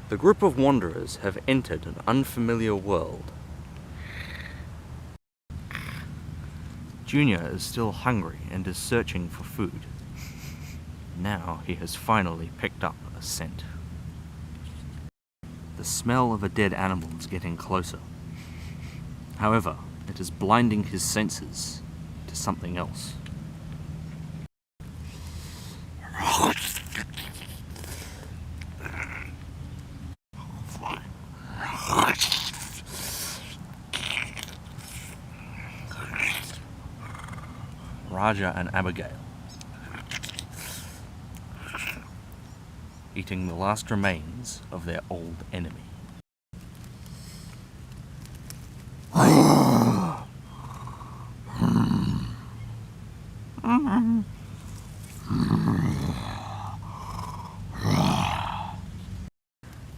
The group of wanderers have entered an unfamiliar world. Junior is still hungry and is searching for food. Now he has finally picked up a scent. The smell of a dead animal is getting closer. However, it is blinding his senses to something else. Raja and Abigail, eating the last remains of their old enemy.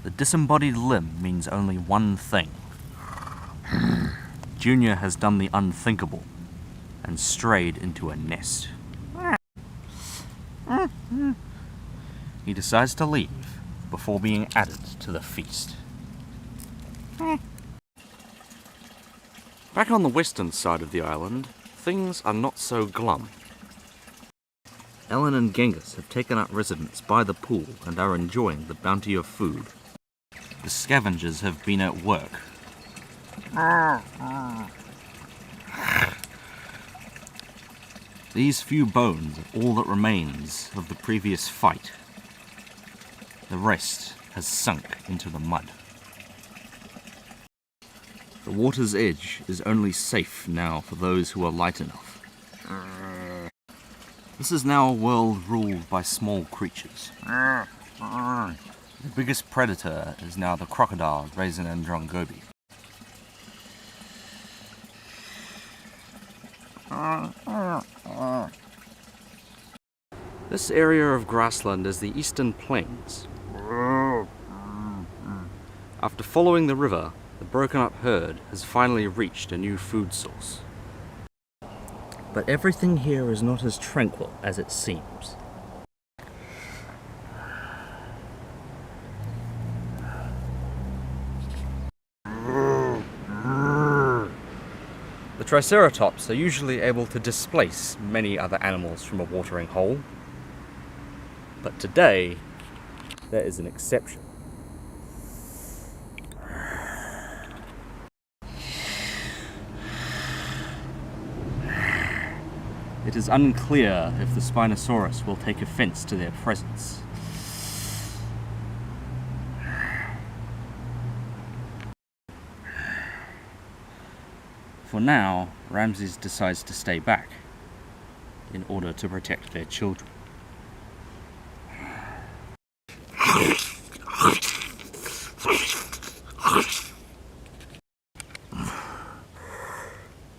The disembodied limb means only one thing. Junior has done the unthinkable and strayed into a nest. He decides to leave before being added to the feast. Back on the western side of the island, things are not so glum. Ellen and Genghis have taken up residence by the pool and are enjoying the bounty of food. The scavengers have been at work. These few bones are all that remains of the previous fight. The rest has sunk into the mud. The water's edge is only safe now for those who are light enough. This is now a world ruled by small creatures. The biggest predator is now the crocodile Raisin and Drongobi. This area of grassland is the Eastern Plains. After following the river, the broken up herd has finally reached a new food source. But everything here is not as tranquil as it seems. The Triceratops are usually able to displace many other animals from a watering hole. But today, there is an exception. It is unclear if the Spinosaurus will take offense to their presence. For now, Ramses decides to stay back in order to protect their children.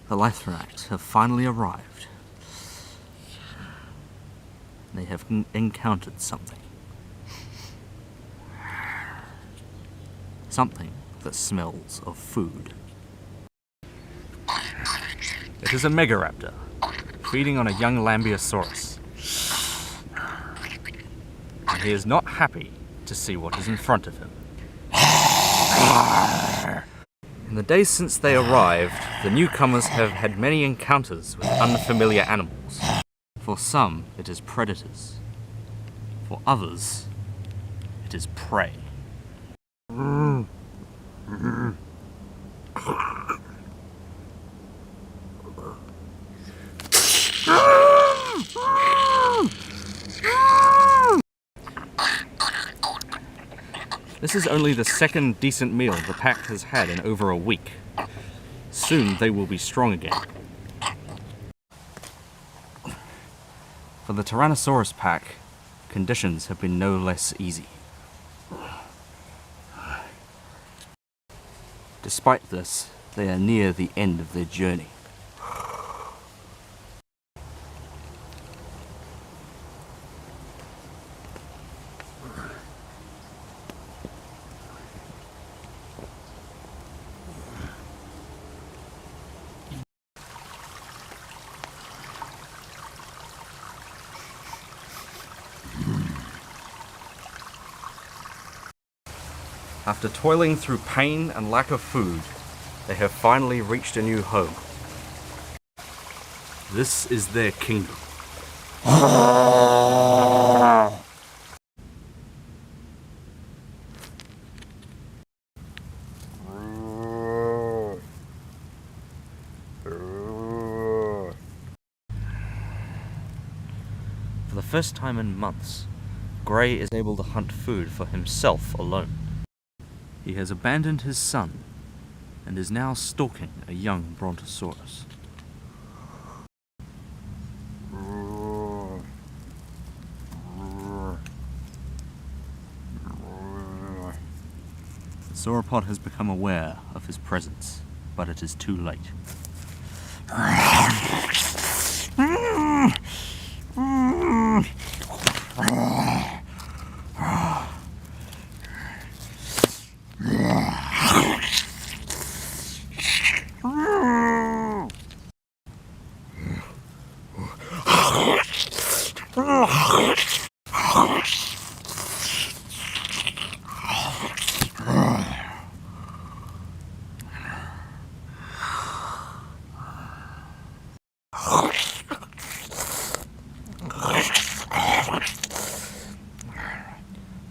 The Lythrax have finally arrived. They have encountered something. Something that smells of food. It is a Megaraptor, feeding on a young Lambeosaurus. And he is not happy to see what is in front of him. In the days since they arrived, the newcomers have had many encounters with unfamiliar animals. For some, it is predators. For others, it is prey. This is only the second decent meal the pack has had in over a week. Soon they will be strong again. For the Tyrannosaurus pack, conditions have been no less easy. Despite this, they are near the end of their journey. After toiling through pain and lack of food, they have finally reached a new home. This is their kingdom. For the first time in months, Grey is able to hunt food for himself alone. He has abandoned his son and is now stalking a young Brontosaurus. The sauropod has become aware of his presence, but it is too late.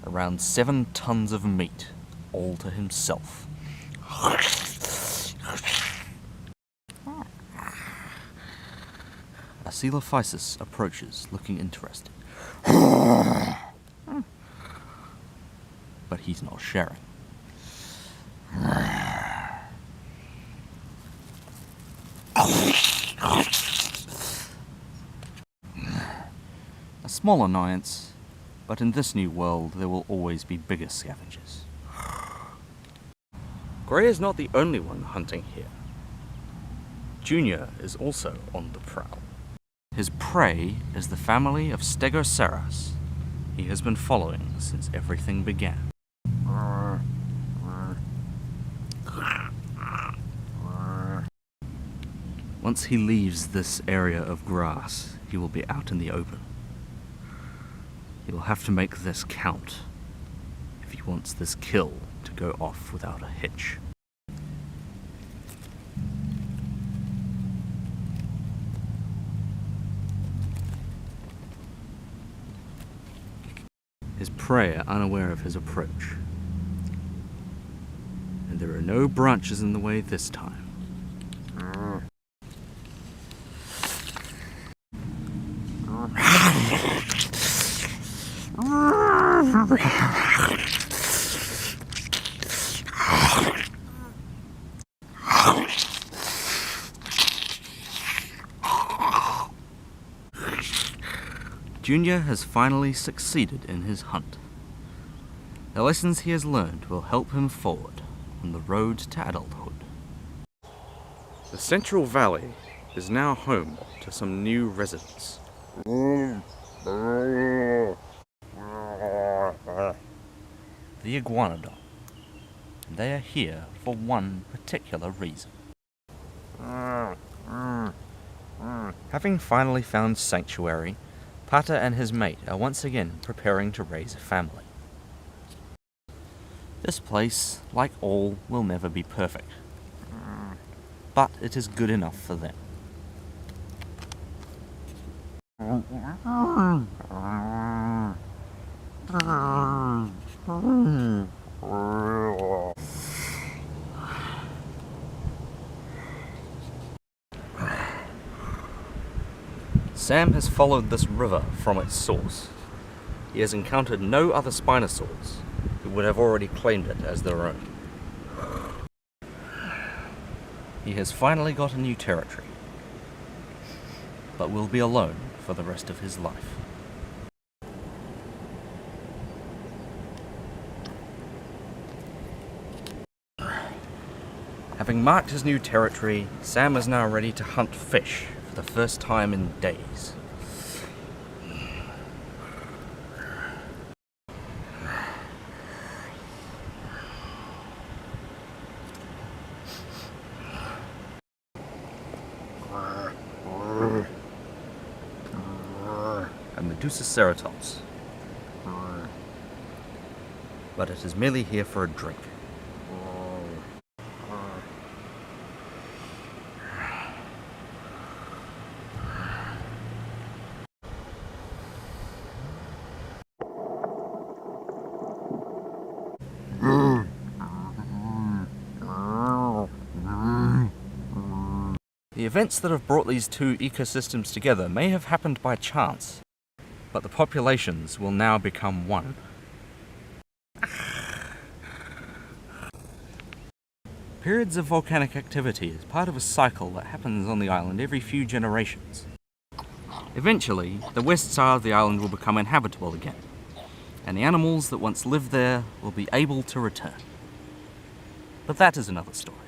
Around 7 tons of meat, all to himself. A Coelophysis approaches, looking interested. But he's not sharing. A small annoyance, but in this new world there will always be bigger scavengers. Grey is not the only one hunting here. Junior is also on the prowl. His prey is the family of Stegosaurus he has been following since everything began. Once he leaves this area of grass, he will be out in the open. He will have to make this count if he wants this kill to go off without a hitch. His prey are unaware of his approach, and there are no branches in the way this time. Junior has finally succeeded in his hunt. The lessons he has learned will help him forward on the road to adulthood. The Central Valley is now home to some new residents. The Iguanodon. They are here for one particular reason. Having finally found sanctuary, Pata and his mate are once again preparing to raise a family. This place, like all, will never be perfect, but it is good enough for them. Sam has followed this river from its source. He has encountered no other Spinosaurs who would have already claimed it as their own. He has finally got a new territory, but will be alone for the rest of his life. Having marked his new territory, Sam is now ready to hunt fish for the first time in days. A Medusaceratops. But it is merely here for a drink. The events that have brought these two ecosystems together may have happened by chance, but the populations will now become one. Periods of volcanic activity is part of a cycle that happens on the island every few generations. Eventually, the west side of the island will become inhabitable again, and the animals that once lived there will be able to return. But that is another story.